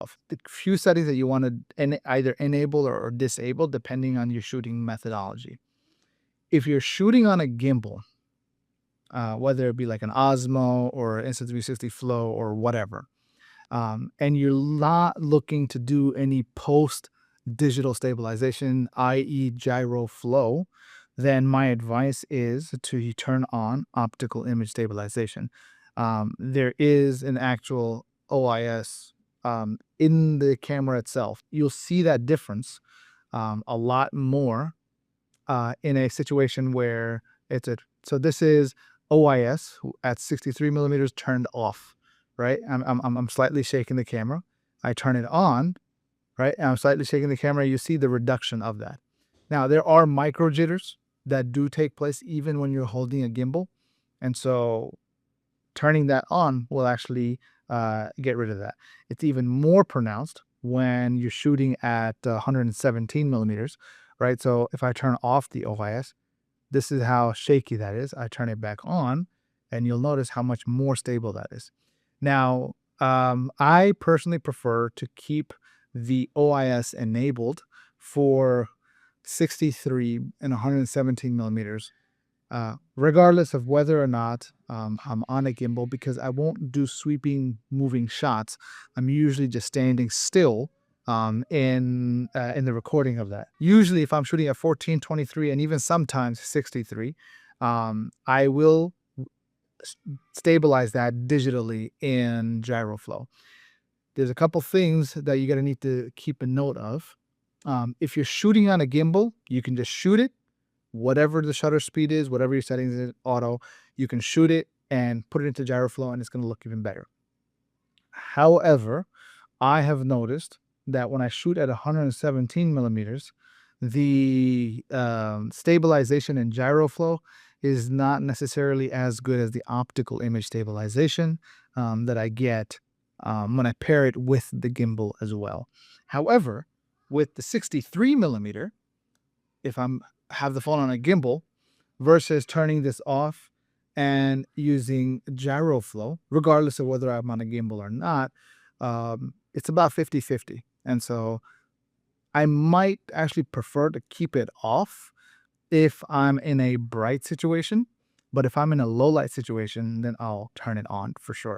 off. The few settings that you want to either enable or disable depending on your shooting methodology. If you're shooting on a gimbal, whether it be like an Osmo or Insta360 Flow or whatever, and you're not looking to do any post digital stabilization, i.e., gyro flow, then my advice is to turn on optical image stabilization. There is an actual OIS in the camera itself. You'll see that difference a lot more in a situation where it's a so this is OIS at 63 millimeters turned off, right? I'm slightly shaking the camera. I turn it on, right? And I'm slightly shaking the camera. You see the reduction of that. Now there are micro jitters that do take place even when you're holding a gimbal, and so turning that on will actually get rid of that. It's even more pronounced when you're shooting at 117 millimeters, right? So if I turn off the OIS, this is how shaky that is. I turn it back on, and you'll notice how much more stable that is. Now, I personally prefer to keep the OIS enabled for 63 and 117 millimeters, regardless of whether or not I'm on a gimbal, because I won't do sweeping, moving shots. I'm usually just standing still in the recording of that. Usually, if I'm shooting at 14, 23, and even sometimes 63, I will stabilize that digitally in GyroFlow. There's a couple things that you're gonna need to keep a note of. If you're shooting on a gimbal, you can just shoot it, whatever the shutter speed is, whatever your settings is, auto, you can shoot it and put it into GyroFlow, and it's gonna look even better. However, I have noticed that when I shoot at 117 millimeters, the stabilization in GyroFlow is not necessarily as good as the optical image stabilization that I get when I pair it with the gimbal as well. However, with the 63 millimeter, if I'm have the phone on a gimbal versus turning this off and using GyroFlow, regardless of whether I'm on a gimbal or not, it's about 50-50. And so I might actually prefer to keep it off if I'm in a bright situation, but if I'm in a low light situation, then I'll turn it on for sure.